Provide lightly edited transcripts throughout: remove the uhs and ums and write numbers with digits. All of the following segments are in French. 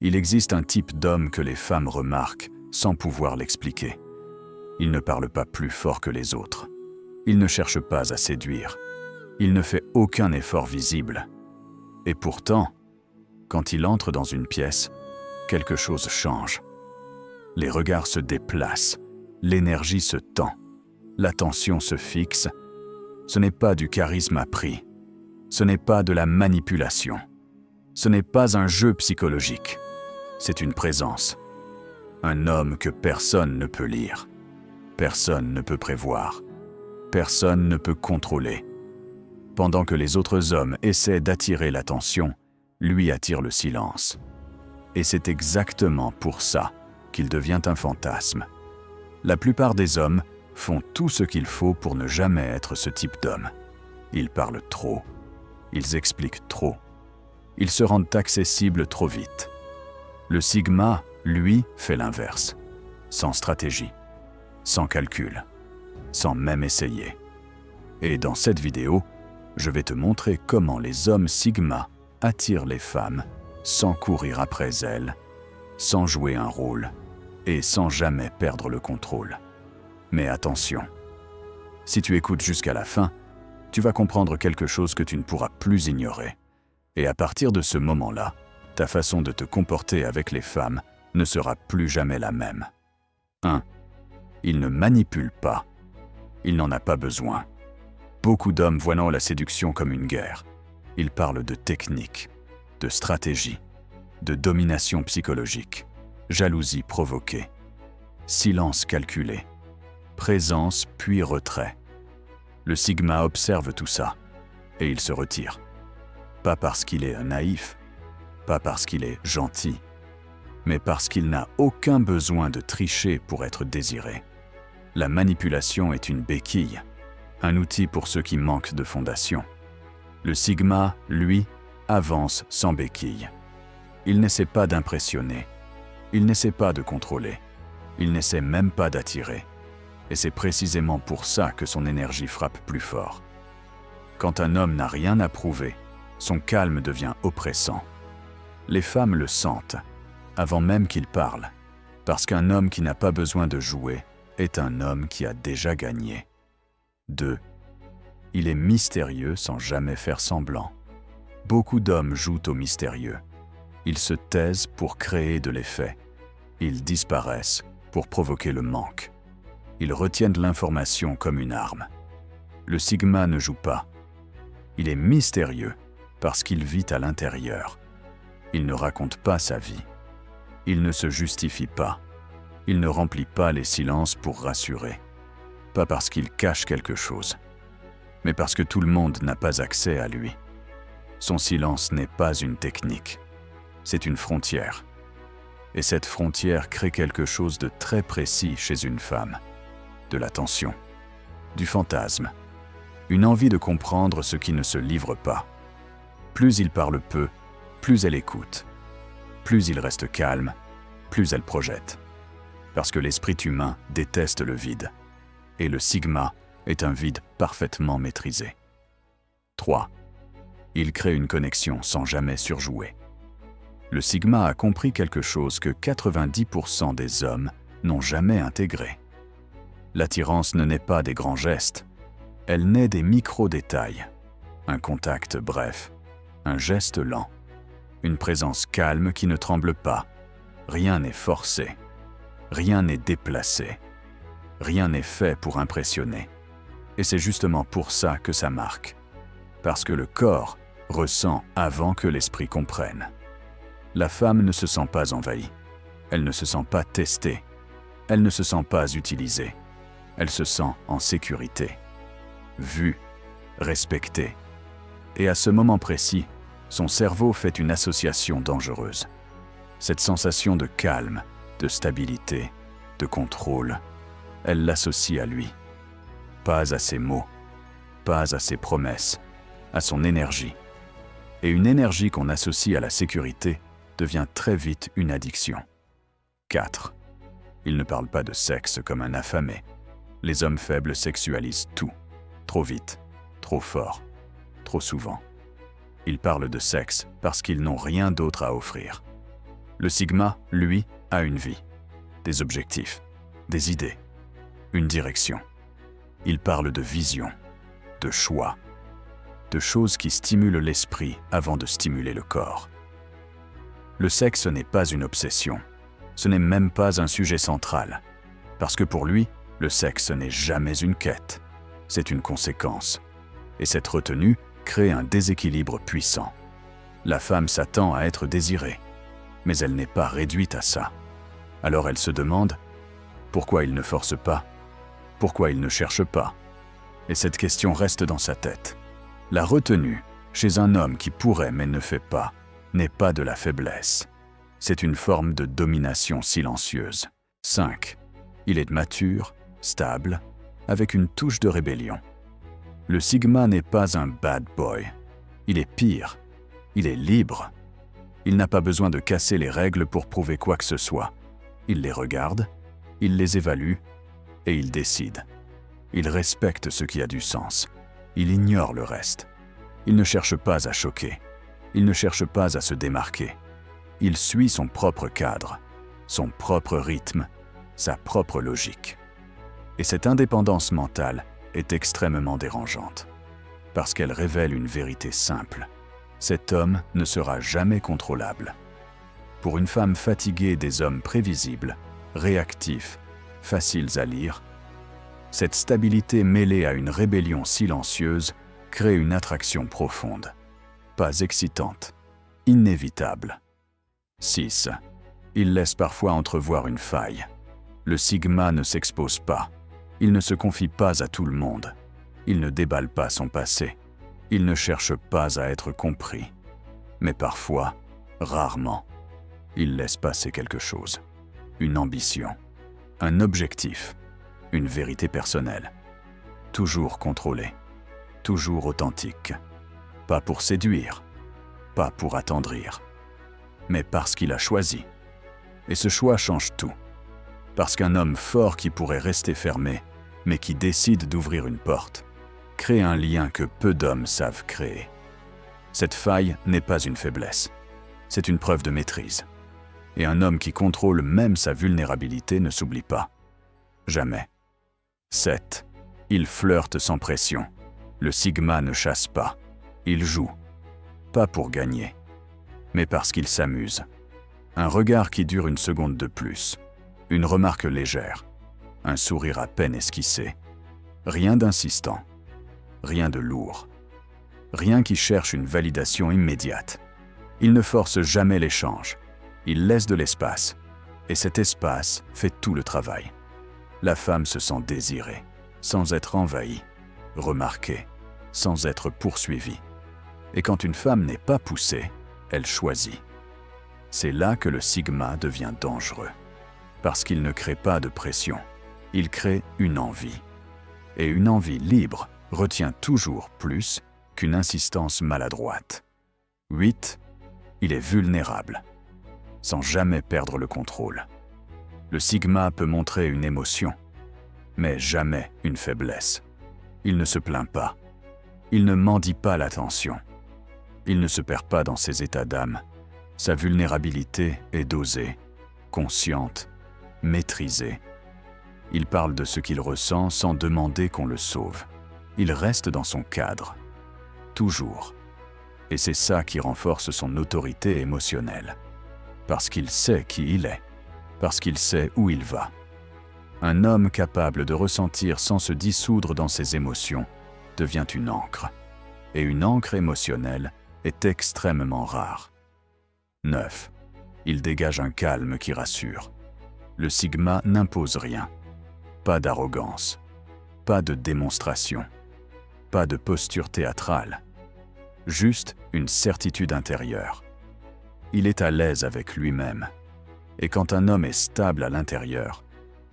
Il existe un type d'homme que les femmes remarquent sans pouvoir l'expliquer. Il ne parle pas plus fort que les autres. Il ne cherche pas à séduire. Il ne fait aucun effort visible. Et pourtant, quand il entre dans une pièce, quelque chose change. Les regards se déplacent, l'énergie se tend, l'attention se fixe. Ce n'est pas du charisme appris. Ce n'est pas de la manipulation. Ce n'est pas un jeu psychologique. C'est une présence. Un homme que personne ne peut lire. Personne ne peut prévoir. Personne ne peut contrôler. Pendant que les autres hommes essaient d'attirer l'attention, lui attire le silence. Et c'est exactement pour ça qu'il devient un fantasme. La plupart des hommes font tout ce qu'il faut pour ne jamais être ce type d'homme. Ils parlent trop. Ils expliquent trop. Ils se rendent accessibles trop vite. Le Sigma, lui, fait l'inverse. Sans stratégie, sans calcul, sans même essayer. Et dans cette vidéo, je vais te montrer comment les hommes Sigma attirent les femmes sans courir après elles, sans jouer un rôle et sans jamais perdre le contrôle. Mais attention, si tu écoutes jusqu'à la fin, tu vas comprendre quelque chose que tu ne pourras plus ignorer. Et à partir de ce moment-là, ta façon de te comporter avec les femmes ne sera plus jamais la même. 1. Il ne manipule pas. Il n'en a pas besoin. Beaucoup d'hommes voient la séduction comme une guerre. Ils parlent de technique, de stratégie, de domination psychologique, jalousie provoquée, silence calculé, présence puis retrait. Le Sigma observe tout ça et il se retire. Pas parce qu'il est naïf, pas parce qu'il est gentil, mais parce qu'il n'a aucun besoin de tricher pour être désiré. La manipulation est une béquille, un outil pour ceux qui manquent de fondation. Le Sigma, lui, avance sans béquille. Il n'essaie pas d'impressionner, il n'essaie pas de contrôler, il n'essaie même pas d'attirer. Et c'est précisément pour ça que son énergie frappe plus fort. Quand un homme n'a rien à prouver, son calme devient oppressant. Les femmes le sentent, avant même qu'il parle, parce qu'un homme qui n'a pas besoin de jouer est un homme qui a déjà gagné. 2. Il est mystérieux sans jamais faire semblant. Beaucoup d'hommes jouent au mystérieux. Ils se taisent pour créer de l'effet. Ils disparaissent pour provoquer le manque. Ils retiennent l'information comme une arme. Le Sigma ne joue pas. Il est mystérieux parce qu'il vit à l'intérieur. Il ne raconte pas sa vie. Il ne se justifie pas. Il ne remplit pas les silences pour rassurer. Pas parce qu'il cache quelque chose, mais parce que tout le monde n'a pas accès à lui. Son silence n'est pas une technique, c'est une frontière. Et cette frontière crée quelque chose de très précis chez une femme. De l'attention, du fantasme, une envie de comprendre ce qui ne se livre pas. Plus il parle peu, plus elle écoute. Plus il reste calme, plus elle projette. Parce que l'esprit humain déteste le vide. Et le Sigma est un vide parfaitement maîtrisé. 3. Il crée une connexion sans jamais surjouer. Le Sigma a compris quelque chose que 90% des hommes n'ont jamais intégré. L'attirance ne naît pas des grands gestes, elle naît des micro-détails. Un contact bref, un geste lent, une présence calme qui ne tremble pas. Rien n'est forcé, rien n'est déplacé, rien n'est fait pour impressionner. Et c'est justement pour ça que ça marque. Parce que le corps ressent avant que l'esprit comprenne. La femme ne se sent pas envahie, elle ne se sent pas testée, elle ne se sent pas utilisée. Elle se sent en sécurité, vue, respectée. Et à ce moment précis, son cerveau fait une association dangereuse. Cette sensation de calme, de stabilité, de contrôle, elle l'associe à lui. Pas à ses mots, pas à ses promesses, à son énergie. Et une énergie qu'on associe à la sécurité devient très vite une addiction. 4. Il ne parle pas de sexe comme un affamé. Les hommes faibles sexualisent tout, trop vite, trop fort, trop souvent. Ils parlent de sexe parce qu'ils n'ont rien d'autre à offrir. Le sigma, lui, a une vie, des objectifs, des idées, une direction. Il parle de vision, de choix, de choses qui stimulent l'esprit avant de stimuler le corps. Le sexe n'est pas une obsession, ce n'est même pas un sujet central, parce que pour lui, le sexe n'est jamais une quête, c'est une conséquence. Et cette retenue crée un déséquilibre puissant. La femme s'attend à être désirée, mais elle n'est pas réduite à ça. Alors elle se demande pourquoi il ne force pas, pourquoi il ne cherche pas. Et cette question reste dans sa tête. La retenue, chez un homme qui pourrait mais ne fait pas, n'est pas de la faiblesse. C'est une forme de domination silencieuse. 5. Il est mature, stable, avec une touche de rébellion. Le sigma n'est pas un bad boy. Il est pire. Il est libre. Il n'a pas besoin de casser les règles pour prouver quoi que ce soit. Il les regarde, il les évalue et il décide. Il respecte ce qui a du sens. Il ignore le reste. Il ne cherche pas à choquer. Il ne cherche pas à se démarquer. Il suit son propre cadre, son propre rythme, sa propre logique. Et cette indépendance mentale est extrêmement dérangeante, parce qu'elle révèle une vérité simple. Cet homme ne sera jamais contrôlable. Pour une femme fatiguée des hommes prévisibles, réactifs, faciles à lire, cette stabilité mêlée à une rébellion silencieuse crée une attraction profonde, pas excitante, inévitable. 6. Il laisse parfois entrevoir une faille. Le sigma ne s'expose pas. Il ne se confie pas à tout le monde. Il ne déballe pas son passé. Il ne cherche pas à être compris. Mais parfois, rarement, il laisse passer quelque chose. Une ambition, un objectif, une vérité personnelle. Toujours contrôlée, toujours authentique. Pas pour séduire, pas pour attendrir, mais parce qu'il a choisi. Et ce choix change tout. Parce qu'un homme fort qui pourrait rester fermé, mais qui décide d'ouvrir une porte, crée un lien que peu d'hommes savent créer. Cette faille n'est pas une faiblesse, c'est une preuve de maîtrise. Et un homme qui contrôle même sa vulnérabilité ne s'oublie pas. Jamais. 7. Il flirte sans pression. Le sigma ne chasse pas. Il joue. Pas pour gagner, mais parce qu'il s'amuse. Un regard qui dure une seconde de plus. Une remarque légère. Un sourire à peine esquissé. Rien d'insistant. Rien de lourd. Rien qui cherche une validation immédiate. Il ne force jamais l'échange. Il laisse de l'espace. Et cet espace fait tout le travail. La femme se sent désirée, sans être envahie, remarquée, sans être poursuivie. Et quand une femme n'est pas poussée, elle choisit. C'est là que le sigma devient dangereux. Parce qu'il ne crée pas de pression. Il crée une envie. Et une envie libre retient toujours plus qu'une insistance maladroite. 8. Il est vulnérable, sans jamais perdre le contrôle. Le sigma peut montrer une émotion, mais jamais une faiblesse. Il ne se plaint pas. Il ne mendie pas l'attention. Il ne se perd pas dans ses états d'âme. Sa vulnérabilité est dosée, consciente, maîtrisée. Il parle de ce qu'il ressent sans demander qu'on le sauve. Il reste dans son cadre, toujours. Et c'est ça qui renforce son autorité émotionnelle. Parce qu'il sait qui il est, parce qu'il sait où il va. Un homme capable de ressentir sans se dissoudre dans ses émotions devient une ancre. Et une ancre émotionnelle est extrêmement rare. 9. Il dégage un calme qui rassure. Le sigma n'impose rien. Pas d'arrogance, pas de démonstration, pas de posture théâtrale. Juste une certitude intérieure. Il est à l'aise avec lui-même. Et quand un homme est stable à l'intérieur,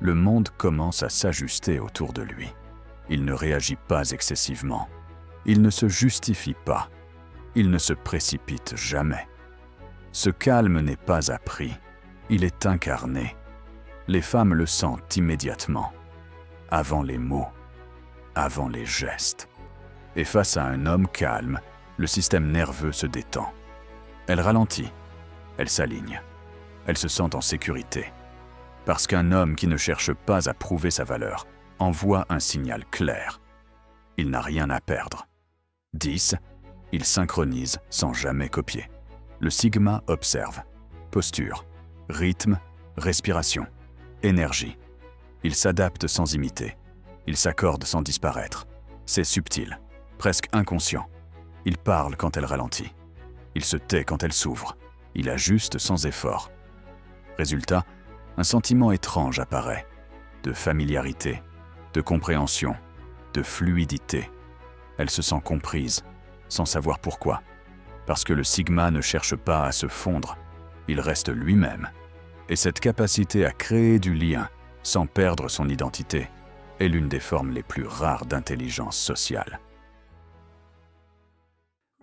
le monde commence à s'ajuster autour de lui. Il ne réagit pas excessivement. Il ne se justifie pas. Il ne se précipite jamais. Ce calme n'est pas appris. Il est incarné. Les femmes le sentent immédiatement. Avant les mots, avant les gestes. Et face à un homme calme, le système nerveux se détend. Elle ralentit, elle s'aligne. Elles se sentent en sécurité. Parce qu'un homme qui ne cherche pas à prouver sa valeur envoie un signal clair. Il n'a rien à perdre. 10. Il synchronise sans jamais copier. Le sigma observe. Posture, rythme, respiration, énergie. Il s'adapte sans imiter. Il s'accorde sans disparaître. C'est subtil, presque inconscient. Il parle quand elle ralentit. Il se tait quand elle s'ouvre. Il ajuste sans effort. Résultat, un sentiment étrange apparaît. De familiarité, de compréhension, de fluidité. Elle se sent comprise, sans savoir pourquoi. Parce que le sigma ne cherche pas à se fondre, il reste lui-même. Et cette capacité à créer du lien, sans perdre son identité, est l'une des formes les plus rares d'intelligence sociale.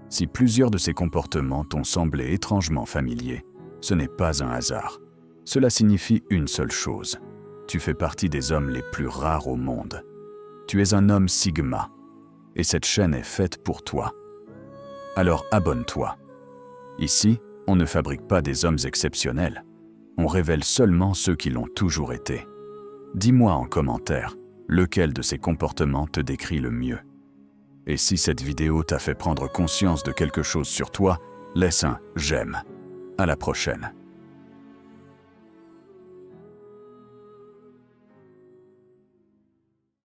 Si plusieurs de ces comportements t'ont semblé étrangement familiers, ce n'est pas un hasard. Cela signifie une seule chose. Tu fais partie des hommes les plus rares au monde. Tu es un homme sigma, et cette chaîne est faite pour toi. Alors abonne-toi. Ici, on ne fabrique pas des hommes exceptionnels. On révèle seulement ceux qui l'ont toujours été. Dis-moi en commentaire, lequel de ces comportements te décrit le mieux. Et si cette vidéo t'a fait prendre conscience de quelque chose sur toi, laisse un « j'aime ». À la prochaine.